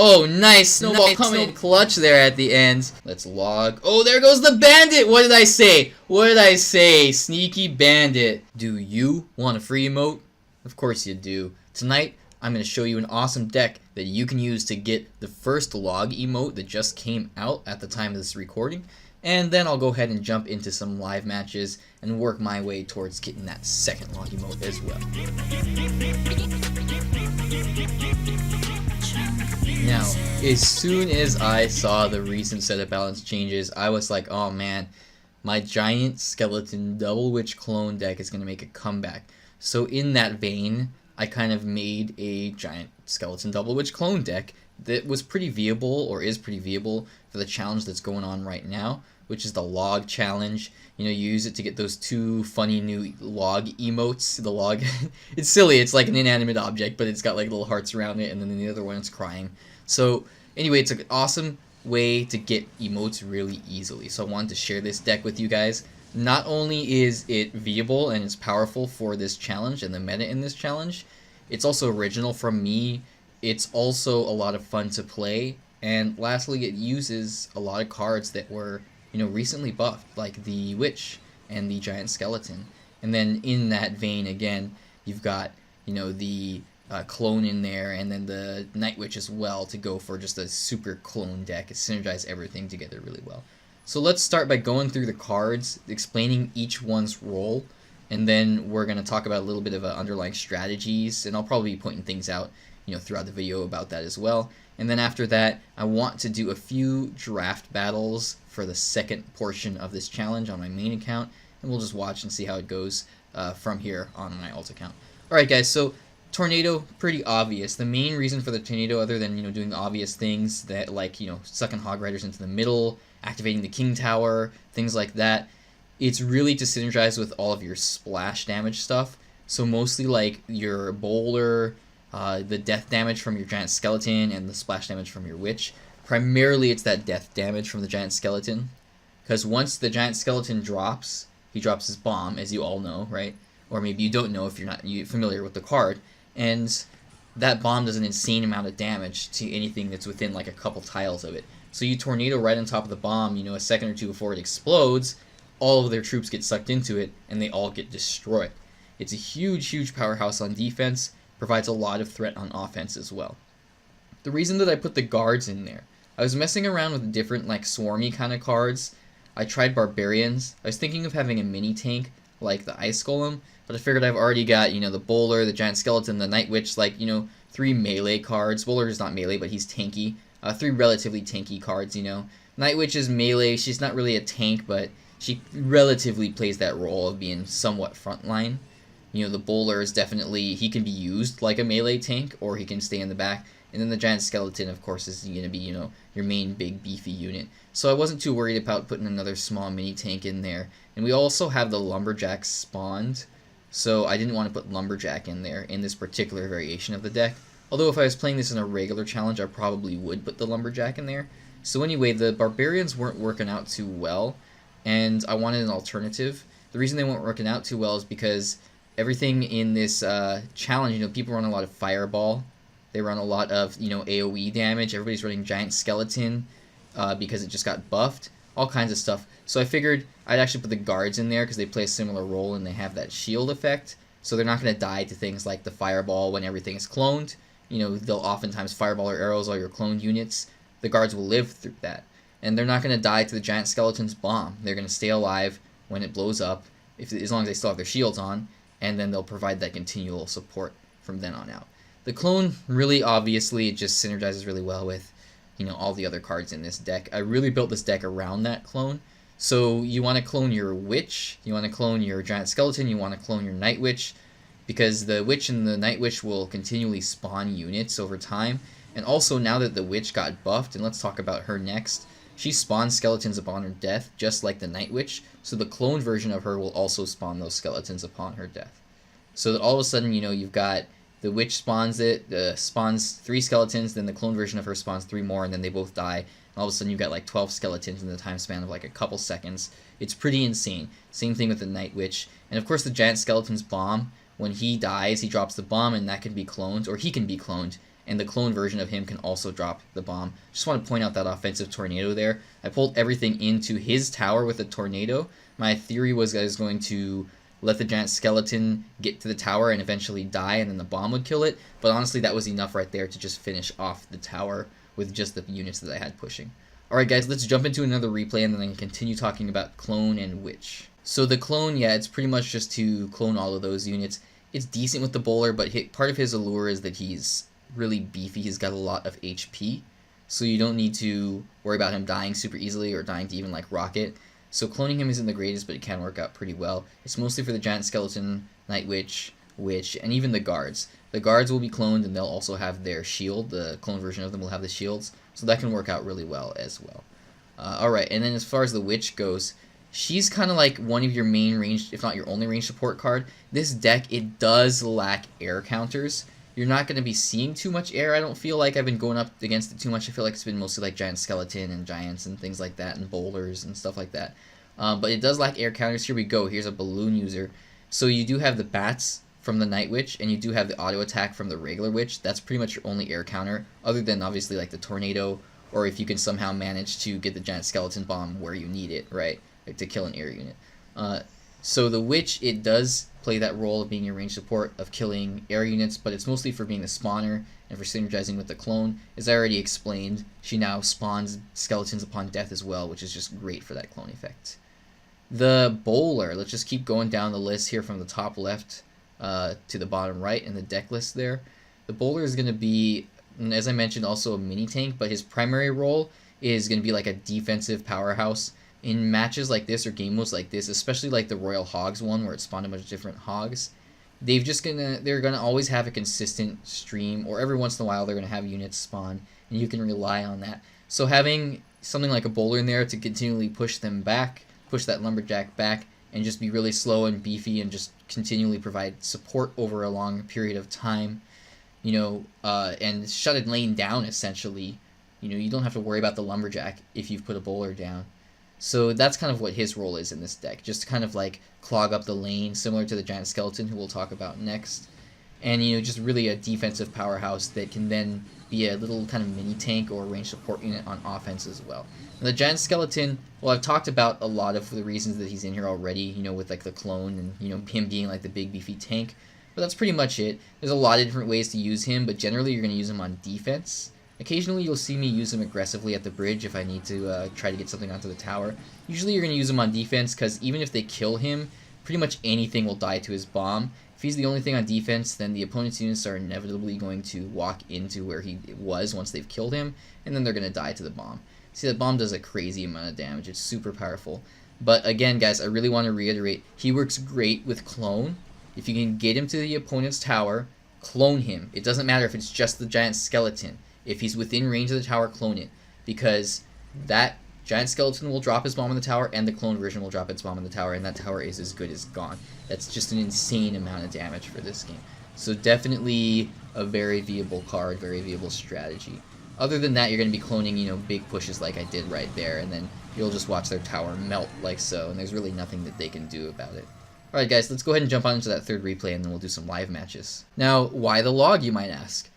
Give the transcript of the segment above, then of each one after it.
Oh, nice snowball coming in clutch there at the end. Let's log. Oh, there goes the bandit. What did I say? What did I say? Sneaky bandit. Do you want a free emote? Of course you do. Tonight, I'm going to show you an awesome deck that you can use to get the first log emote that just came out at the time of this recording. And then I'll go ahead and jump into some live matches and work my way towards getting that second log emote as well. Now, as soon as I saw the recent set of balance changes, I was like, oh man, my giant skeleton double witch clone deck is going to make a comeback. So in that vein, I kind of made a giant skeleton double witch clone deck that was pretty viable, or is pretty viable, for the challenge that's going on right now, which is the log challenge. You know, you use it to get those two funny new log emotes. The log, it's silly, it's like an inanimate object, but it's got like little hearts around it, and then the other one is crying. So anyway, it's an awesome way to get emotes really easily. So I wanted to share this deck with you guys. Not only is it viable and it's powerful for this challenge and the meta in this challenge, it's also original from me. It's also a lot of fun to play, and lastly, it uses a lot of cards that were, you know, recently buffed, like the witch and the giant skeleton. And then in that vein again, you've got, you know, the clone in there, and then the night witch as well, to go for just a super clone deck. It synergizes everything together really well. So let's start by going through the cards, explaining each one's role, and then we're going to talk about a little bit of underlying strategies, and I'll probably be pointing things out, you know, throughout the video about that as well. And then after that, I want to do a few draft battles for the second portion of this challenge on my main account, and we'll just watch and see how it goes from here on my alt account. Alright guys, so tornado, pretty obvious. The main reason for the tornado, other than, you know, doing the obvious things that, like, you know, sucking hog riders into the middle, activating the king tower, things like that, it's really to synergize with all of your splash damage stuff. So mostly like your boulder, the death damage from your giant skeleton, and the splash damage from your witch. Primarily it's that death damage from the giant skeleton, because once the giant skeleton drops, he drops his bomb, as you all know, right? Or maybe you don't know if you're not familiar with the card, and that bomb does an insane amount of damage to anything that's within like a couple tiles of it. So you tornado right on top of the bomb, you know, a second or two before it explodes, all of their troops get sucked into it, and they all get destroyed. It's a huge, huge powerhouse on defense, provides a lot of threat on offense as well. The reason that I put the guards in there, I was messing around with different like swarmy kind of cards. I tried barbarians. I was thinking of having a mini tank like the ice golem, but I figured I've already got, you know, the bowler, the giant skeleton, the night witch, like, you know, 3 melee cards. Bowler is not melee, but he's tanky. 3 relatively tanky cards, you know. Night witch is melee. She's not really a tank, but she relatively plays that role of being somewhat frontline. You know, the bowler is definitely, he can be used like a melee tank, or he can stay in the back. And then the giant skeleton, of course, is going to be, you know, your main big beefy unit. So I wasn't too worried about putting another small mini tank in there. And we also have the Lumberjack spawned, so I didn't want to put Lumberjack in there in this particular variation of the deck. Although if I was playing this in a regular challenge, I probably would put the Lumberjack in there. So anyway, the barbarians weren't working out too well, and I wanted an alternative. The reason they weren't working out too well is because everything in this challenge, you know, people run a lot of fireball. They run a lot of, you know, AoE damage. Everybody's running giant skeleton because it just got buffed. All kinds of stuff. So I figured I'd actually put the guards in there because they play a similar role and they have that shield effect. So they're not going to die to things like the fireball when everything is cloned. You know, they'll oftentimes fireball or arrows all your cloned units. The guards will live through that. And they're not going to die to the giant skeleton's bomb. They're going to stay alive when it blows up, as long as they still have their shields on. And then they'll provide that continual support from then on out. The clone, really obviously, it just synergizes really well with, you know, all the other cards in this deck. I really built this deck around that clone. So you want to clone your witch, you want to clone your giant skeleton, you want to clone your night witch, because the witch and the night witch will continually spawn units over time. And also, now that the witch got buffed, and let's talk about her next, she spawns skeletons upon her death, just like the night witch. So the clone version of her will also spawn those skeletons upon her death. So that all of a sudden, you know, you've got the witch spawns spawns 3 skeletons, then the clone version of her spawns 3 more, and then they both die. And all of a sudden, you've got like 12 skeletons in the time span of like a couple seconds. It's pretty insane. Same thing with the night witch. And of course, the giant skeleton's bomb, when he dies, he drops the bomb, and that can be cloned, or he can be cloned. and the clone version of him can also drop the bomb. Just want to point out that offensive tornado there. I pulled everything into his tower with a tornado. My theory was I was going to let the giant skeleton get to the tower and eventually die, and then the bomb would kill it. But honestly, that was enough right there to just finish off the tower with just the units that I had pushing. Alright guys, let's jump into another replay and then I can continue talking about clone and witch. So the clone, yeah, it's pretty much just to clone all of those units. It's decent with the bowler, but part of his allure is that he's really beefy. He's got a lot of HP, so you don't need to worry about him dying super easily or dying to even like rocket. So cloning him isn't the greatest, but it can work out pretty well. It's mostly for the giant skeleton, night witch, and even the guards. The guards will be cloned and they'll also have their shield. The clone version of them will have the shields, so that can work out really well as well. Alright, and then as far as the witch goes, she's kind of like one of your main range, if not your only range support card. This deck, it does lack air counters. You're not going to be seeing too much air. I don't feel like I've been going up against it too much. I feel like it's been mostly like giant skeleton and giants and things like that and boulders and stuff like that. But it does lack air counters. Here we go. Here's a balloon user. So you do have the bats from the night witch and you do have the auto attack from the regular witch. That's pretty much your only air counter, other than obviously like the tornado, or if you can somehow manage to get the giant skeleton bomb where you need it, right? To kill an air unit. So the witch, it does play that role of being your range support of killing air units, but it's mostly for being the spawner and for synergizing with the clone. As I already explained, she now spawns skeletons upon death as well, which is just great for that clone effect. The bowler, let's just keep going down the list here from the top left to the bottom right in the deck list there. The bowler is going to be, as I mentioned, also a mini tank, but his primary role is going to be like a defensive powerhouse. In matches like this or game modes like this, especially like the Royal Hogs one where it spawned a bunch of different hogs, they're gonna always have a consistent stream, or every once in a while they're gonna have units spawn, and you can rely on that. So having something like a bowler in there to continually push them back, push that lumberjack back, and just be really slow and beefy and just continually provide support over a long period of time, and shut a lane down essentially. You don't have to worry about the lumberjack if you've put a bowler down. So that's kind of what his role is in this deck, just to kind of like clog up the lane, similar to the giant skeleton, who we'll talk about next. And just really a defensive powerhouse that can then be a little kind of mini tank or range support unit on offense as well. And the giant skeleton, well, I've talked about a lot of the reasons that he's in here already, with like the clone and him being like the big beefy tank. But that's pretty much it. There's a lot of different ways to use him, but generally you're going to use him on defense. Occasionally you'll see me use him aggressively at the bridge if I need to try to get something onto the tower. Usually you're going to use him on defense because even if they kill him, pretty much anything will die to his bomb. If he's the only thing on defense, then the opponent's units are inevitably going to walk into where he was once they've killed him, and then they're going to die to the bomb. See, that bomb does a crazy amount of damage. It's super powerful. But again, guys, I really want to reiterate, he works great with clone. If you can get him to the opponent's tower, clone him. It doesn't matter if it's just the giant skeleton. If he's within range of the tower, clone it, because that giant skeleton will drop his bomb on the tower, and the clone version will drop its bomb on the tower, and that tower is as good as gone. That's just an insane amount of damage for this game. So definitely a very viable card, very viable strategy. Other than that, you're going to be cloning, big pushes like I did right there, and then you'll just watch their tower melt like so, and there's really nothing that they can do about it. Alright guys, let's go ahead and jump on into that third replay, and then we'll do some live matches. Now, why the log, you might ask?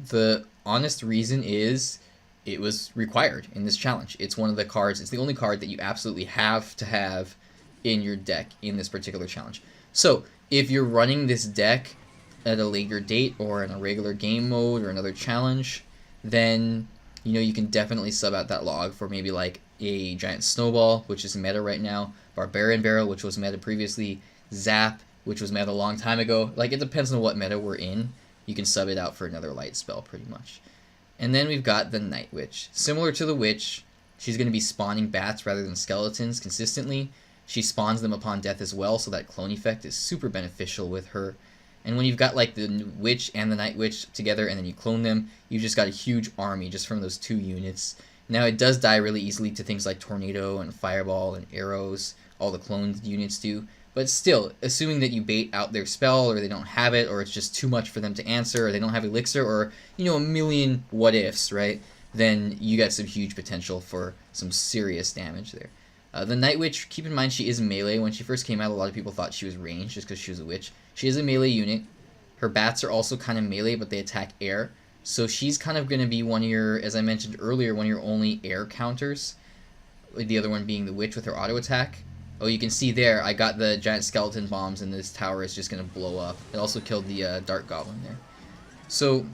The honest reason is it was required in this challenge. It's one of the cards, it's the only card that you absolutely have to have in your deck in this particular challenge. So if you're running this deck at a later date or in a regular game mode or another challenge, then you can definitely sub out that log for maybe like a giant snowball, which is meta right now, barbarian barrel, which was meta previously, zap, which was meta a long time ago. Like, it depends on what meta we're in. You can sub it out for another light spell, pretty much. And then we've got the Night Witch. Similar to the Witch, she's going to be spawning bats rather than skeletons consistently. She spawns them upon death as well, so that clone effect is super beneficial with her. And when you've got like the Witch and the Night Witch together and then you clone them, you've just got a huge army just from those two units. Now, it does die really easily to things like Tornado and Fireball and Arrows, all the cloned units do. But still, assuming that you bait out their spell, or they don't have it, or it's just too much for them to answer, or they don't have Elixir, or, a million what-ifs, right? Then you got some huge potential for some serious damage there. The Night Witch, keep in mind she is melee. When she first came out, a lot of people thought she was ranged just because she was a witch. She is a melee unit. Her bats are also kind of melee, but they attack air. So she's kind of going to be one of your, as I mentioned earlier, one of your only air counters. With the other one being the witch with her auto attack. Oh, you can see there, I got the giant skeleton bombs, and this tower is just going to blow up. It also killed the dark goblin there. So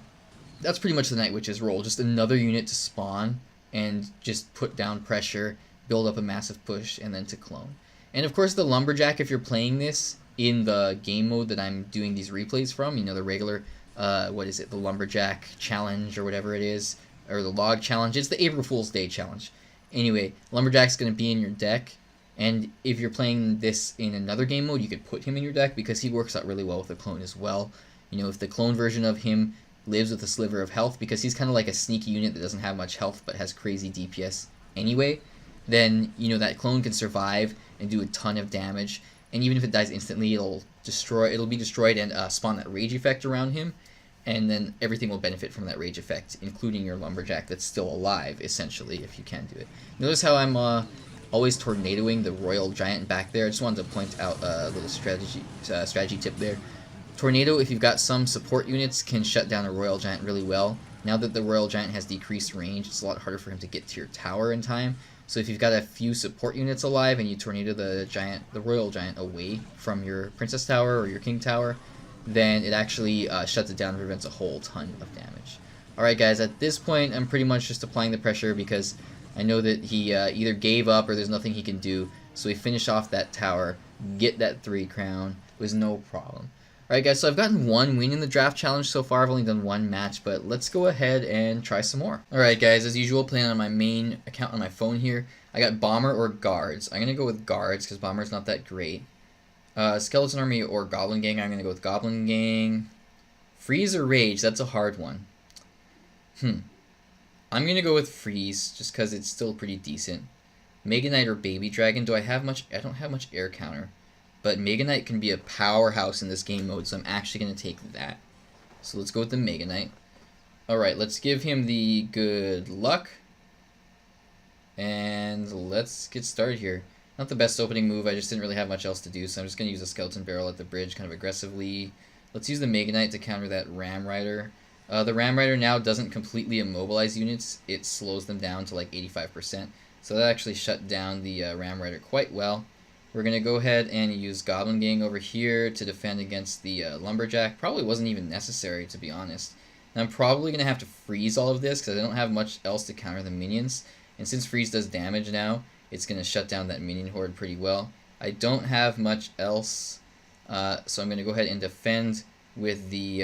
that's pretty much the Night Witch's role. Just another unit to spawn and just put down pressure, build up a massive push, and then to clone. And of course the Lumberjack, if you're playing this in the game mode that I'm doing these replays from, you know, the regular, what is it, the Lumberjack challenge or whatever it is, or the Log challenge. It's the April Fool's Day challenge. Anyway, Lumberjack's going to be in your deck, and if you're playing this in another game mode, you could put him in your deck because he works out really well with the clone as well. You know, if the clone version of him lives with a sliver of health, because he's kind of like a sneaky unit that doesn't have much health but has crazy DPS anyway, then, you know, that clone can survive and do a ton of damage, and even if it dies instantly, it'll be destroyed and spawn that rage effect around him, and then everything will benefit from that rage effect, including your Lumberjack that's still alive, essentially, if you can do it. Notice how I'm always tornadoing the Royal Giant back there. I just wanted to point out a little strategy tip there. Tornado, if you've got some support units, can shut down a Royal Giant really well. Now that the Royal Giant has decreased range, it's a lot harder for him to get to your tower in time. So if you've got a few support units alive and you tornado the Royal Giant away from your Princess Tower or your King Tower, then it actually shuts it down and prevents a whole ton of damage. Alright guys, at this point I'm pretty much just applying the pressure because I know that he either gave up or there's nothing he can do. So we finish off that tower, get that 3 crown, was no problem. Alright guys, so I've gotten 1 win in the draft challenge so far. I've only done 1 match, but let's go ahead and try some more. Alright guys, as usual, playing on my main account on my phone here. I got Bomber or Guards. I'm going to go with Guards because Bomber's not that great. Skeleton Army or Goblin Gang. I'm going to go with Goblin Gang. Freeze or Rage, that's a hard one. I'm going to go with Freeze just because it's still pretty decent. Mega Knight or Baby Dragon. Do I have much? I don't have much air counter. But Mega Knight can be a powerhouse in this game mode, so I'm actually going to take that. So let's go with the Mega Knight. Alright, let's give him the good luck. And let's get started here. Not the best opening move, I just didn't really have much else to do, so I'm just going to use a Skeleton Barrel at the bridge kind of aggressively. Let's use the Mega Knight to counter that Ram Rider. The Ram Rider now doesn't completely immobilize units, it slows them down to like 85%. So that actually shut down the Ram Rider quite well. We're going to go ahead and use Goblin Gang over here to defend against the Lumberjack. Probably wasn't even necessary, to be honest. And I'm probably going to have to freeze all of this because I don't have much else to counter the minions. And since freeze does damage now, it's going to shut down that minion horde pretty well. I don't have much else, so I'm going to go ahead and defend with the,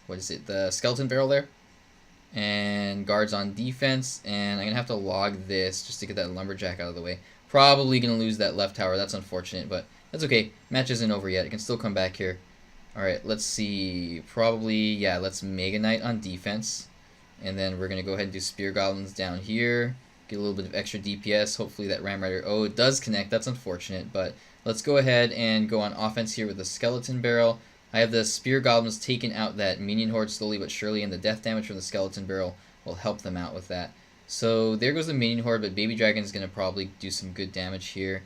the Skeleton Barrel there. And Guards on defense, and I'm going to have to log this just to get that Lumberjack out of the way. Probably going to lose that left tower, that's unfortunate, but that's okay. Match isn't over yet, it can still come back here. Alright, let's see, let's Mega Knight on defense. And then we're going to go ahead and do Spear Goblins down here. Get a little bit of extra DPS. Hopefully that Ram Rider... Oh, it does connect. That's unfortunate. But let's go ahead and go on offense here with the Skeleton Barrel. I have the Spear Goblins taking out that minion horde slowly but surely, and the death damage from the Skeleton Barrel will help them out with that. So there goes the minion horde, but Baby Dragon is going to probably do some good damage here.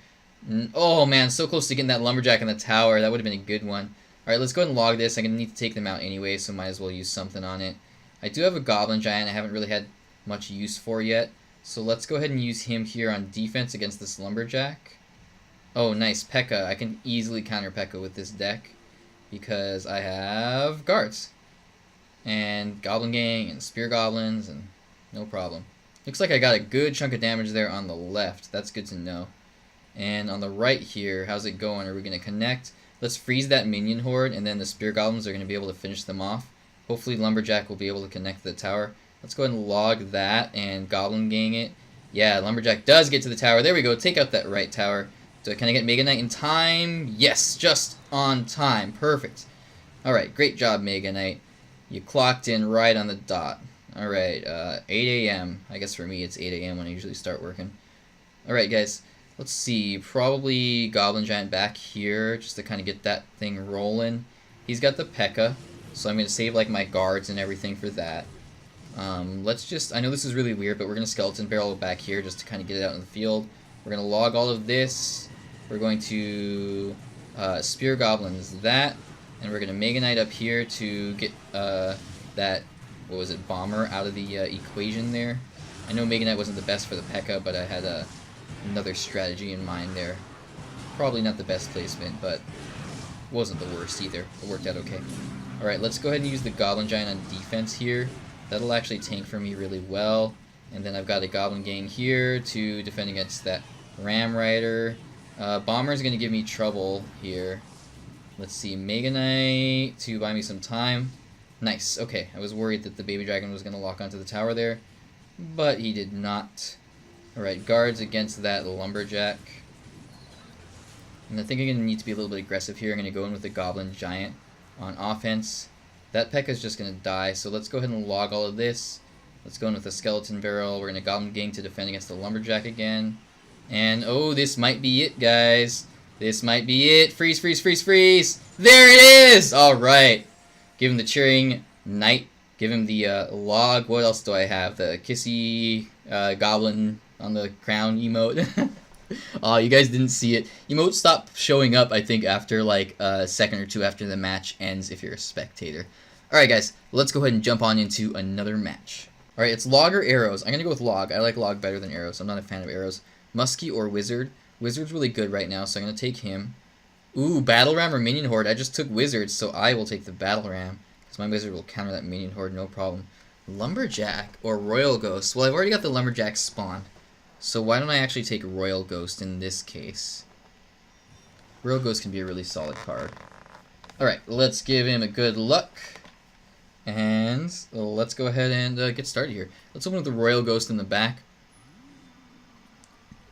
Oh man, so close to getting that Lumberjack in the tower. That would have been a good one. Alright, let's go ahead and log this. I'm going to need to take them out anyway, so might as well use something on it. I do have a Goblin Giant I haven't really had much use for yet. So let's go ahead and use him here on defense against this Lumberjack. Oh, nice. P.E.K.K.A. I can easily counter P.E.K.K.A. with this deck because I have Guards. And Goblin Gang and Spear Goblins, and no problem. Looks like I got a good chunk of damage there on the left. That's good to know. And on the right here, how's it going? Are we going to connect? Let's freeze that minion horde, and then the Spear Goblins are going to be able to finish them off. Hopefully Lumberjack will be able to connect to the tower. Let's go ahead and log that and Goblin Gang it. Yeah, Lumberjack does get to the tower. There we go. Take out that right tower. So can I get Mega Knight in time? Yes, just on time. Perfect. Alright, great job, Mega Knight. You clocked in right on the dot. Alright, 8 a.m. I guess for me it's 8 a.m. when I usually start working. Alright, guys. Let's see. Probably Goblin Giant back here just to kind of get that thing rolling. He's got the P.E.K.K.A. So I'm going to save like my guards and everything for that. Let's just, I know this is really weird, but we're going to Skeleton Barrel back here just to kind of get it out in the field. We're going to log all of this. We're going to Spear Goblins that. And we're going to Mega Knight up here to get that what was it, Bomber out of the equation there. I know Mega Knight wasn't the best for the P.E.K.K.A, but I had another strategy in mind there. Probably not the best placement, but wasn't the worst either. It worked out okay. Alright, let's go ahead and use the Goblin Giant on defense here. That'll actually tank for me really well. And then I've got a Goblin Gang here to defend against that Ram Rider. Bomber's going to give me trouble here. Let's see, Mega Knight to buy me some time. Nice, okay. I was worried that the Baby Dragon was going to lock onto the tower there, but he did not. Alright, guards against that Lumberjack. And I think I'm going to need to be a little bit aggressive here. I'm going to go in with the Goblin Giant on offense. That P.E.K.K.A is just going to die, so let's go ahead and log all of this. Let's go in with the Skeleton Barrel. We're going to Goblin Gang to defend against the Lumberjack again. And, oh, this might be it, guys. This might be it. Freeze, freeze, freeze, freeze. There it is! Alright. Give him the Cheering Knight. Give him the log. What else do I have? The Kissy Goblin on the crown emote. Oh, you guys didn't see it. Emotes stop showing up, I think, after like a second or two after the match ends if you're a spectator. Alright, guys. Let's go ahead and jump on into another match. Alright, it's Log or Arrows. I'm going to go with Log. I like Log better than Arrows. I'm not a fan of Arrows. Muskie or Wizard. Wizard's really good right now, so I'm going to take him. Ooh, Battle Ram or Minion Horde. I just took Wizard, so I will take the Battle Ram. Because my Wizard will counter that Minion Horde, no problem. Lumberjack or Royal Ghost. Well, I've already got the Lumberjack spawned. So why don't I actually take Royal Ghost in this case? Royal Ghost can be a really solid card. Alright, let's give him a good luck. And let's go ahead and get started here. Let's open with the Royal Ghost in the back.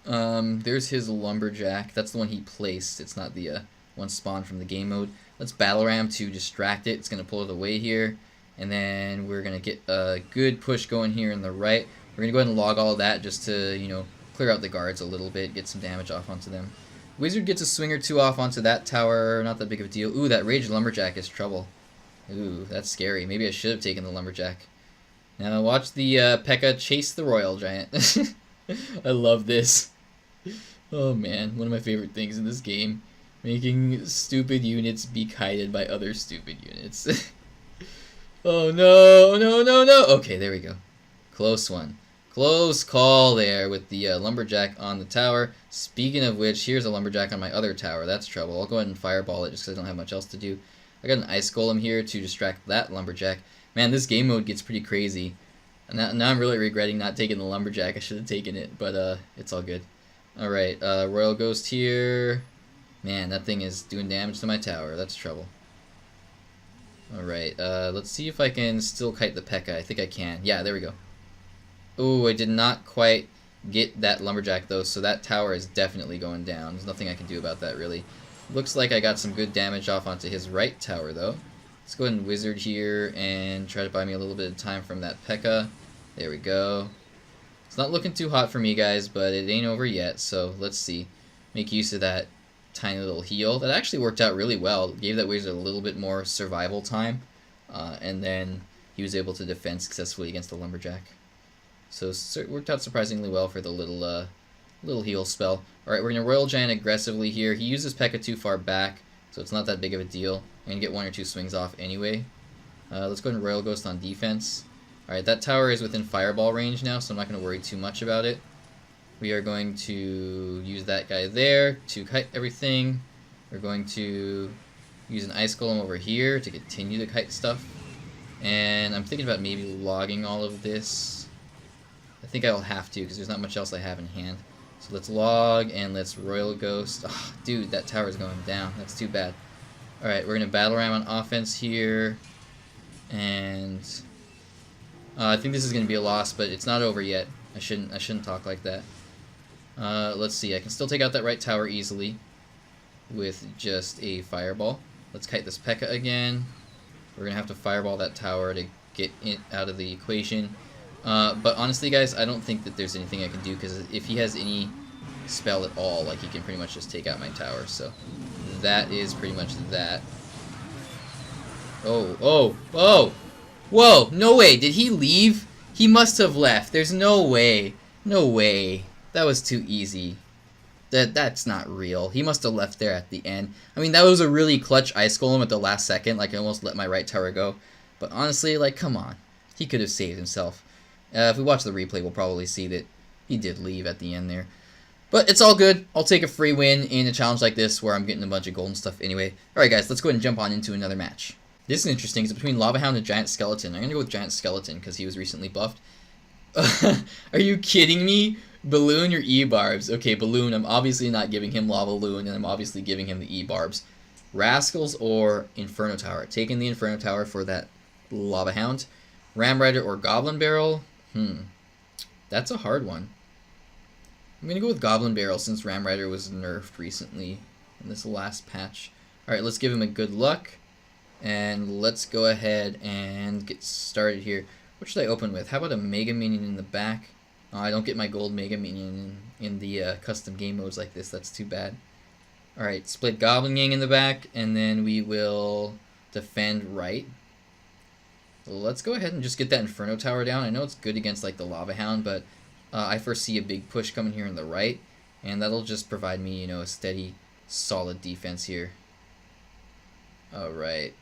There's his Lumberjack. That's the one he placed. It's not the one spawned from the game mode. Let's Battle Ram to distract it. It's going to pull it away here. And then we're going to get a good push going here in the right. We're going to go ahead and log all of that just to, you know, clear out the guards a little bit, get some damage off onto them. Wizard gets a swing or two off onto that tower. Not that big of a deal. Ooh, that Raged Lumberjack is trouble. Ooh, that's scary. Maybe I should have taken the Lumberjack. Now watch the P.E.K.K.A chase the Royal Giant. I love this. Oh man, one of my favorite things in this game. Making stupid units be kited by other stupid units. Oh no, no, no, no! Okay, there we go. Close one. Close call there with the Lumberjack on the tower. Speaking of which, here's a Lumberjack on my other tower. That's trouble. I'll go ahead and fireball it just because I don't have much else to do. I got an Ice Golem here to distract that Lumberjack. Man, this game mode gets pretty crazy. Now I'm really regretting not taking the Lumberjack. I should have taken it, but it's all good. Alright, Royal Ghost here. Man, that thing is doing damage to my tower. That's trouble. Alright, let's see if I can still kite the P.E.K.K.A. I think I can. Yeah, there we go. Ooh, I did not quite get that Lumberjack though, so that tower is definitely going down. There's nothing I can do about that really. Looks like I got some good damage off onto his right tower though. Let's go ahead and Wizard here and try to buy me a little bit of time from that P.E.K.K.A. There we go. It's not looking too hot for me, guys, but it ain't over yet, so let's see. Make use of that tiny little heal. That actually worked out really well. Gave that Wizard a little bit more survival time, and then he was able to defend successfully against the Lumberjack. So it worked out surprisingly well for the little heal spell. Alright, we're going to Royal Giant aggressively here. He uses P.E.K.K.A too far back, so it's not that big of a deal. I'm going to get one or two swings off anyway. Let's go ahead and Royal Ghost on defense. Alright, that tower is within fireball range now, so I'm not going to worry too much about it. We are going to use that guy there to kite everything. We're going to use an Ice Golem over here to continue to kite stuff. And I'm thinking about maybe logging all of this. I think I will have to because there's not much else I have in hand. So let's log and let's Royal Ghost. Oh, dude, that tower is going down. That's too bad. Alright, we're going to Battle Ram on offense here. And I think this is going to be a loss, but it's not over yet. I shouldn't talk like that. Let's see. I can still take out that right tower easily with just a fireball. Let's kite this P.E.K.K.A again. We're going to have to fireball that tower to get it out of the equation. But honestly, guys, I don't think that there's anything I can do because if he has any spell at all, like, he can pretty much just take out my tower. So that is pretty much that. Oh, oh, oh! Whoa, no way, did he leave? He must have left. There's no way. No way. That was too easy. That's not real. He must have left there at the end. I mean, that was a really clutch Ice Golem at the last second. Like, I almost let my right tower go. But honestly, like, come on. He could have saved himself. If we watch the replay, we'll probably see that he did leave at the end there. But it's all good. I'll take a free win in a challenge like this where I'm getting a bunch of golden stuff anyway. Alright guys, let's go ahead and jump on into another match. This is interesting. It's between Lava Hound and Giant Skeleton. I'm going to go with Giant Skeleton because he was recently buffed. Are you kidding me? Balloon or E-Barbs? Okay, Balloon. I'm obviously not giving him Lava Loon, and I'm obviously giving him the E-Barbs. Rascals or Inferno Tower? Taking the Inferno Tower for that Lava Hound. Ram Rider or Goblin Barrel? That's a hard one. I'm going to go with Goblin Barrel since Ram Rider was nerfed recently in this last patch. Alright, let's give him a good luck. And let's go ahead and get started here. What should I open with? How about a Mega Minion in the back? Oh, I don't get my gold Mega Minion in the custom game modes like this. That's too bad. Alright, split Goblin Gang in the back, and then we will defend right. Let's go ahead and just get that Inferno Tower down. I know it's good against like the Lava Hound, but I foresee a big push coming here in the right, and that'll just provide me, you know, a steady, solid defense here. Alright.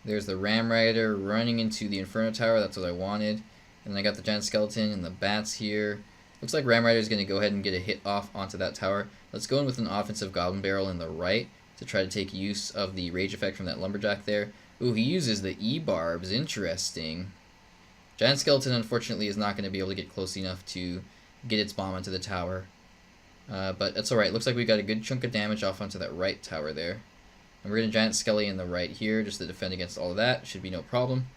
There's the Ram Rider running into the Inferno Tower. That's what I wanted. And then I got the Giant Skeleton and the Bats here. Looks like Ram Rider is going to go ahead and get a hit off onto that tower. Let's go in with an offensive Goblin Barrel in the right to try to take use of the rage effect from that Lumberjack there. Ooh, he uses the E-Barbs. Interesting. Giant Skeleton, unfortunately, is not going to be able to get close enough to get its bomb onto the tower. But that's alright. Looks like we got a good chunk of damage off onto that right tower there. And we're going to Giant Skelly in the right here just to defend against all of that. Should be no problem.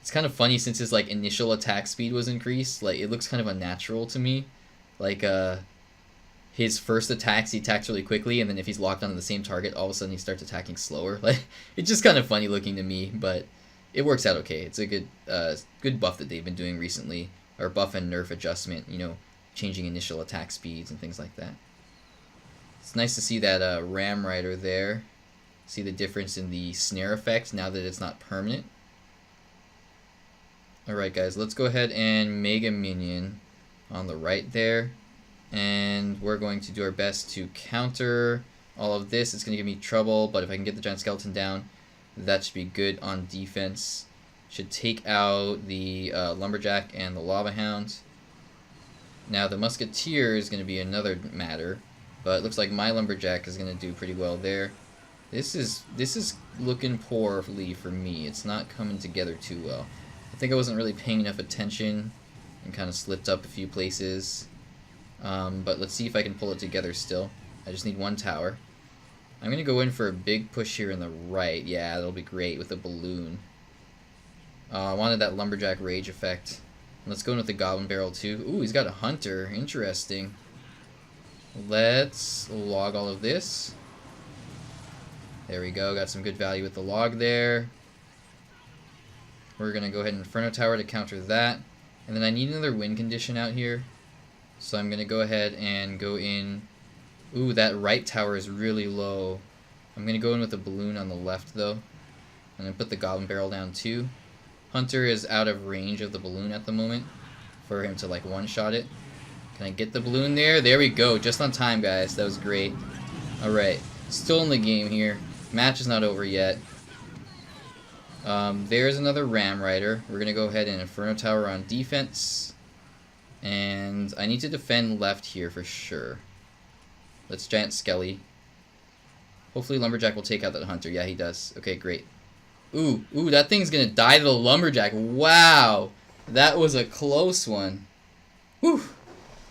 It's kind of funny since his like initial attack speed was increased. Like it looks kind of unnatural to me. Like his first attacks, he attacks really quickly, and then if he's locked onto the same target, all of a sudden he starts attacking slower. Like it's just kind of funny looking to me, but it works out okay. It's a good good buff that they've been doing recently, or buff and nerf adjustment. You know, changing initial attack speeds and things like that. It's nice to see that Ram Rider there. See the difference in the snare effect now that it's not permanent. Alright guys, let's go ahead and Mega Minion on the right there. And we're going to do our best to counter all of this. It's going to give me trouble, but if I can get the Giant Skeleton down, that should be good on defense. Should take out the Lumberjack and the Lava Hound. Now the Musketeer is going to be another matter, but it looks like my Lumberjack is going to do pretty well there. This is looking poorly for me. It's not coming together too well. I think I wasn't really paying enough attention and kind of slipped up a few places. But let's see if I can pull it together still. I just need one tower. I'm going to go in for a big push here in the right. Yeah, that'll be great with a balloon. I wanted that Lumberjack rage effect. Let's go in with the Goblin Barrel too. Ooh, he's got a Hunter. Interesting. Let's log all of this. There we go, got some good value with the log there. We're going to go ahead and Inferno Tower to counter that. And then I need another win condition out here. So I'm going to go ahead and go in. Ooh, that right tower is really low. I'm going to go in with the balloon on the left though. I'm going to put the Goblin Barrel down too. Hunter is out of range of the balloon at the moment for him to like one-shot it. Can I get the balloon there? There we go, just on time guys. That was great. Alright, still in the game here. Match is not over yet. There's another Ram Rider. We're going to go ahead and Inferno Tower on defense. And I need to defend left here for sure. Let's Giant Skelly. Hopefully Lumberjack will take out that Hunter. Yeah, he does. Okay, great. Ooh, that thing's going to die to the Lumberjack. Wow. That was a close one. Whew.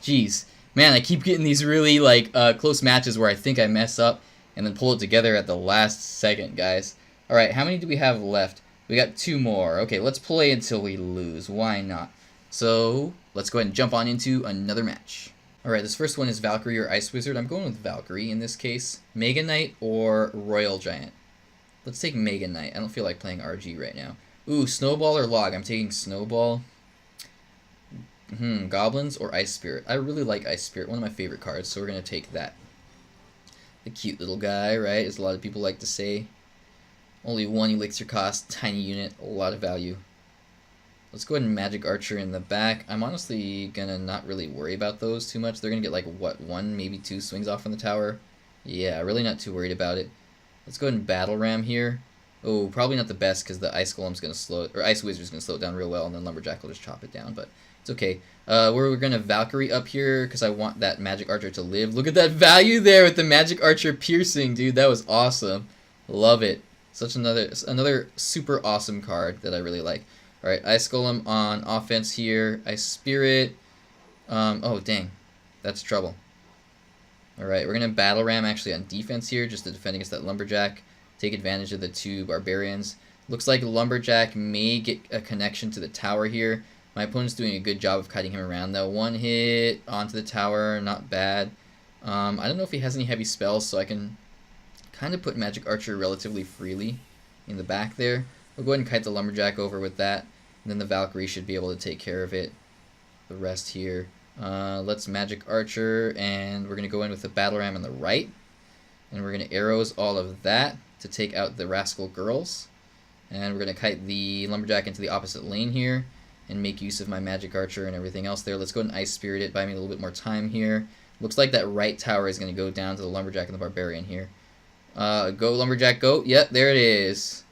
Jeez. Man, I keep getting these really like close matches where I think I mess up and then pull it together at the last second, guys. Alright, how many do we have left? We got 2 more. Okay, let's play until we lose. Why not? So, let's go ahead and jump on into another match. Alright, this first one is Valkyrie or Ice Wizard. I'm going with Valkyrie in this case. Mega Knight or Royal Giant. Let's take Mega Knight. I don't feel like playing RG right now. Ooh, Snowball or Log. I'm taking Snowball. Goblins or Ice Spirit. I really like Ice Spirit. One of my favorite cards, so we're going to take that. The cute little guy, right, as a lot of people like to say. Only 1 elixir cost, tiny unit, a lot of value. Let's go ahead and Magic Archer in the back. I'm honestly gonna not really worry about those too much. They're gonna get like, what, 1, maybe 2 swings off from the tower? Yeah, really not too worried about it. Let's go ahead and Battle Ram here. Oh, probably not the best because the Ice Golem's going to slow it, or Ice Wizard's going to slow it down real well, and then Lumberjack will just chop it down, but it's okay. We're going to Valkyrie up here because I want that Magic Archer to live. Look at that value there with the Magic Archer piercing, dude. That was awesome. Love it. Such another super awesome card that I really like. Alright, Ice Golem on offense here. Ice Spirit. Oh, dang. That's trouble. Alright, we're going to Battle Ram actually on defense here just to defend against that Lumberjack. Take advantage of the two Barbarians. Looks like Lumberjack may get a connection to the tower here. My opponent's doing a good job of kiting him around though. One hit onto the tower, not bad. I don't know if he has any heavy spells, so I can kind of put Magic Archer relatively freely in the back there. We'll go ahead and kite the Lumberjack over with that. And then the Valkyrie should be able to take care of it. The rest here. Let's Magic Archer, and we're going to go in with the Battle Ram on the right. And we're going to arrows all of that to take out the Rascal Girls. And we're going to kite the Lumberjack into the opposite lane here and make use of my Magic Archer and everything else there. Let's go ahead and Ice Spirit it, buy me a little bit more time here. Looks like that right tower is going to go down to the Lumberjack and the Barbarian here. Go Lumberjack, go. Yep, there it is.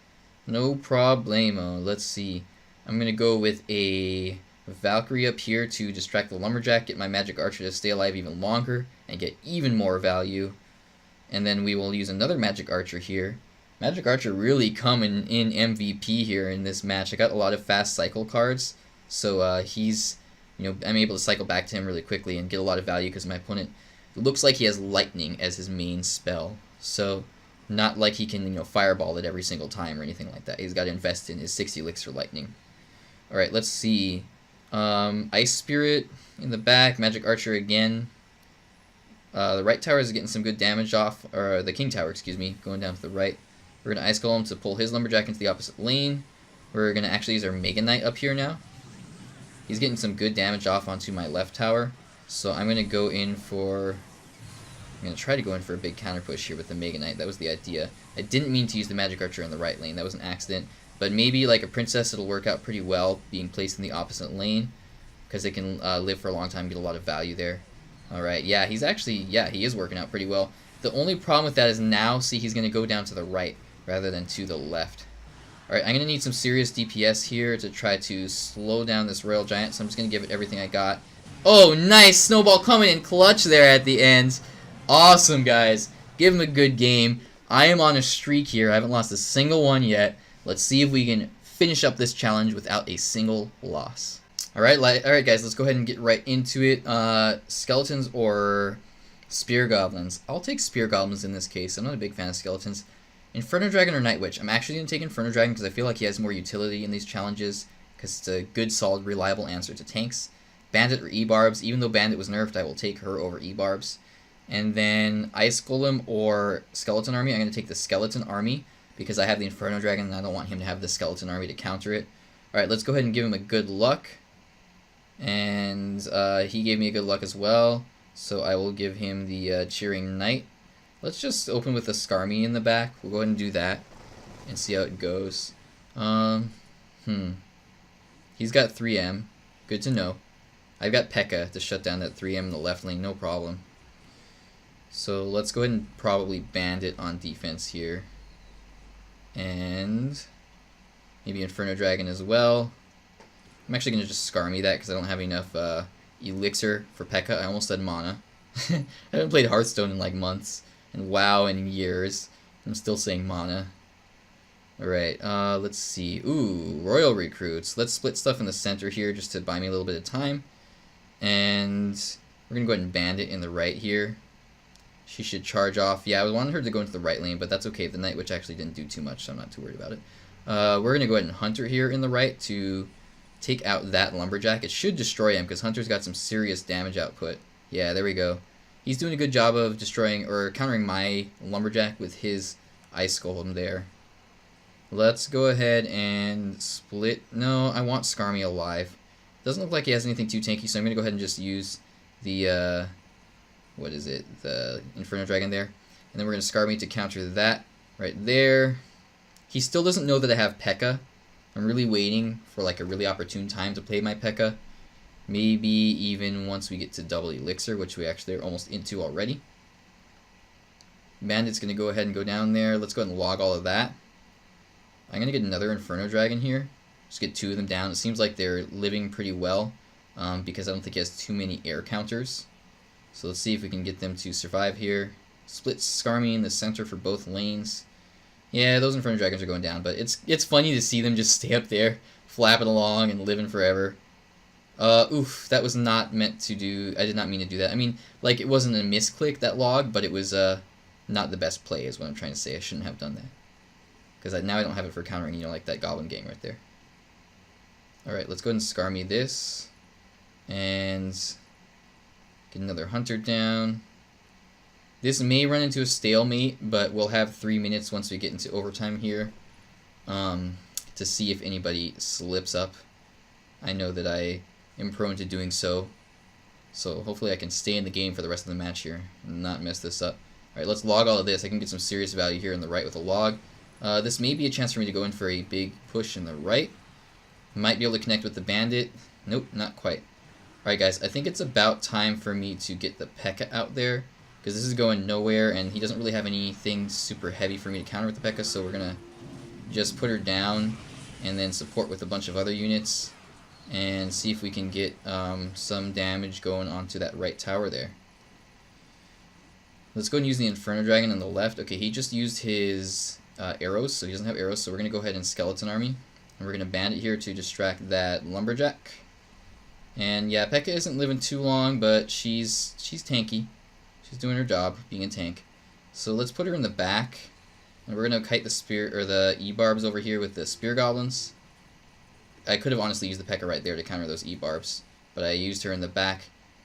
No problemo. Let's see. I'm going to go with a Valkyrie up here to distract the Lumberjack, get my Magic Archer to stay alive even longer, and get even more value. And then we will use another Magic Archer here. Magic Archer really coming in MVP here in this match. I got a lot of fast cycle cards, so I'm able to cycle back to him really quickly and get a lot of value because my opponent looks like he has Lightning as his main spell. So not like he can fireball it every single time or anything like that. He's got to invest in his 60 Elixir Lightning. All right, let's see. Ice Spirit in the back, Magic Archer again. The right tower is getting some good damage off, or the King Tower, excuse me, going down to the right. We're going to Ice Golem to pull his Lumberjack into the opposite lane. We're going to actually use our Mega Knight up here now. He's getting some good damage off onto my left tower. So I'm going to go in for... I'm going to try to go in for a big counter push here with the Mega Knight. That was the idea. I didn't mean to use the Magic Archer in the right lane. That was an accident. But maybe like a Princess, it'll work out pretty well being placed in the opposite lane. Because it can live for a long time, get a lot of value there. Alright, yeah, he is working out pretty well. The only problem with that is now, see, he's going to go down to the right rather than to the left. Alright, I'm going to need some serious DPS here to try to slow down this Royal Giant, so I'm just going to give it everything I got. Oh, nice! Snowball coming in clutch there at the end. Awesome, guys. Give him a good game. I am on a streak here. I haven't lost a single one yet. Let's see if we can finish up this challenge without a single loss. Alright, guys, let's go ahead and get right into it. Skeletons or Spear Goblins? I'll take Spear Goblins in this case. I'm not a big fan of Skeletons. Inferno Dragon or Night Witch? I'm actually going to take Inferno Dragon because I feel like he has more utility in these challenges because it's a good, solid, reliable answer to tanks. Bandit or E-Barbs? Even though Bandit was nerfed, I will take her over E-Barbs. And then Ice Golem or Skeleton Army? I'm going to take the Skeleton Army because I have the Inferno Dragon and I don't want him to have the Skeleton Army to counter it. Alright, let's go ahead and give him a good luck. And he gave me a good luck as well, so I will give him the Cheering Knight. Let's just open with the Skarmy in the back. We'll go ahead and do that and see how it goes. He's got 3M. Good to know. I've got P.E.K.K.A. to shut down that 3M in the left lane, no problem. So let's go ahead and probably Bandit on defense here. And maybe Inferno Dragon as well. I'm actually going to just Skarmy that because I don't have enough Elixir for P.E.K.K.A. I almost said mana. I haven't played Hearthstone in like months, and WoW in years. I'm still saying mana. Alright, let's see. Ooh, Royal Recruits. Let's split stuff in the center here just to buy me a little bit of time. And we're going to go ahead and Bandit in the right here. She should charge off. Yeah, I wanted her to go into the right lane, but that's okay. The Night Witch actually didn't do too much, so I'm not too worried about it. We're going to go ahead and Hunter here in the right to take out that Lumberjack. It should destroy him because Hunter's got some serious damage output. Yeah, there we go. He's doing a good job of destroying or countering my Lumberjack with his Ice Golem there. Let's go ahead and split. No, I want Skarmy alive. Doesn't look like he has anything too tanky, so I'm going to go ahead and just use the, what is it? The Inferno Dragon there. And then we're going to Skarmy to counter that right there. He still doesn't know that I have P.E.K.K.A. I'm really waiting for like a really opportune time to play my P.E.K.K.A. Maybe even once we get to double Elixir, which we actually are almost into already. Bandit's going to go ahead and go down there. Let's go ahead and log all of that. I'm gonna get another Inferno Dragon here. Just get 2 of them down. It seems like they're living pretty well because I don't think he has too many air counters. So let's see if we can get them to survive here. Split Skarmy in the center for both lanes. Yeah, those Inferno Dragons are going down, but it's funny to see them just stay up there, flapping along and living forever. Oof, that was not meant to do. I did not mean to do that. I mean, like, it wasn't a misclick, that log, but it was not the best play is what I'm trying to say. I shouldn't have done that. Because now I don't have it for countering, you know, like that Goblin Gang right there. Alright, let's go ahead and Skarmy this. And get another Hunter down. This may run into a stalemate, but we'll have 3 minutes once we get into overtime here to see if anybody slips up. I know that I am prone to doing so. So hopefully I can stay in the game for the rest of the match here and not mess this up. Alright, let's log all of this. I can get some serious value here on the right with a log. This may be a chance for me to go in for a big push in the right. Might be able to connect with the bandit. Nope, not quite. Alright guys, I think it's about time for me to get the P.E.K.K.A. out there, because this is going nowhere and he doesn't really have anything super heavy for me to counter with the P.E.K.K.A., so we're going to just put her down and then support with a bunch of other units and see if we can get some damage going onto that right tower there. Let's go and use the Inferno Dragon on the left. Okay, he just used his arrows, so he doesn't have arrows, so we're going to go ahead and Skeleton Army. And we're going to bandit here to distract that Lumberjack. And yeah, P.E.K.K.A. isn't living too long, but she's tanky. She's doing her job, being a tank. So let's put her in the back. And we're going to kite the spear or the E-barbs over here with the Spear Goblins. I could have honestly used the P.E.K.K.A. right there to counter those E-barbs, but I used her in the back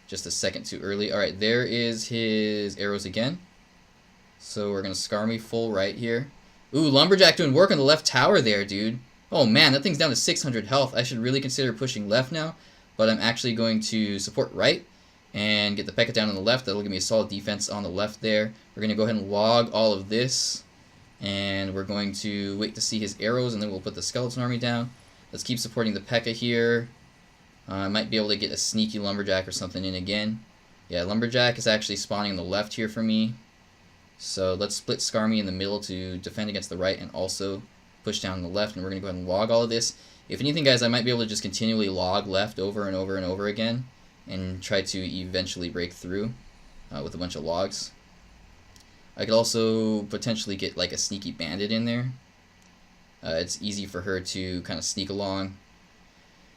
just a second too early. Alright, there is his arrows again. So we're going to Skarmy full right here. Ooh, Lumberjack doing work on the left tower there, dude. Oh man, that thing's down to 600 health. I should really consider pushing left now, but I'm actually going to support right and get the P.E.K.K.A. down on the left. That'll give me a solid defense on the left there. We're going to go ahead and log all of this, and we're going to wait to see his arrows, and then we'll put the Skeleton Army down. Let's keep supporting the P.E.K.K.A. here. I might be able to get a sneaky Lumberjack or something in again. Yeah, Lumberjack is actually spawning on the left here for me. So let's split Skarmy in the middle to defend against the right and also push down on the left, and we're going to go ahead and log all of this. If anything, guys, I might be able to just continually log left over and over and over again and try to eventually break through with a bunch of logs. I could also potentially get like a sneaky bandit in there. It's easy for her to kind of sneak along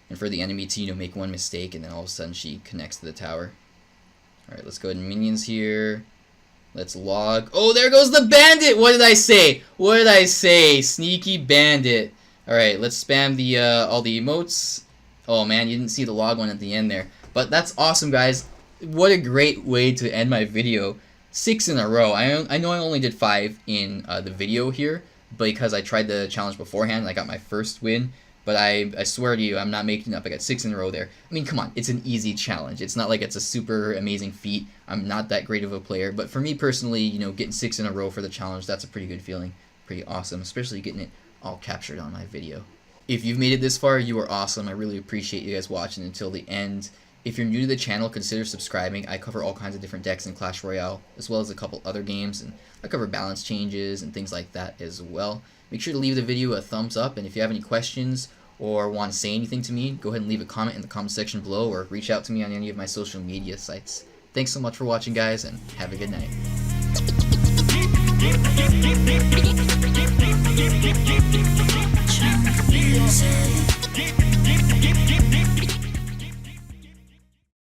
and for the enemy to, you know, make one mistake and then all of a sudden she connects to the tower. Alright, let's go ahead and minions here. Let's log. Oh, there goes the bandit! What did I say? What did I say? Sneaky bandit. Alright, let's spam the all the emotes. Oh man, you didn't see the log one at the end there. But that's awesome, guys. What a great way to end my video. 6 in a row. I know I only did 5 in the video here, because I tried the challenge beforehand and I got my first win. But I swear to you, I'm not making it up. I got 6 in a row there. I mean, come on. It's an easy challenge. It's not like it's a super amazing feat. I'm not that great of a player. But for me personally, you know, getting 6 in a row for the challenge, that's a pretty good feeling. Pretty awesome, especially getting it all captured on my video. If you've made it this far, you are awesome. I really appreciate you guys watching until the end. If you're new to the channel, consider subscribing. I cover all kinds of different decks in Clash Royale, as well as a couple other games, and I cover balance changes and things like that as well. Make sure to leave the video a thumbs up, and if you have any questions or want to say anything to me, go ahead and leave a comment in the comment section below or reach out to me on any of my social media sites. Thanks so much for watching, guys, and have a good night.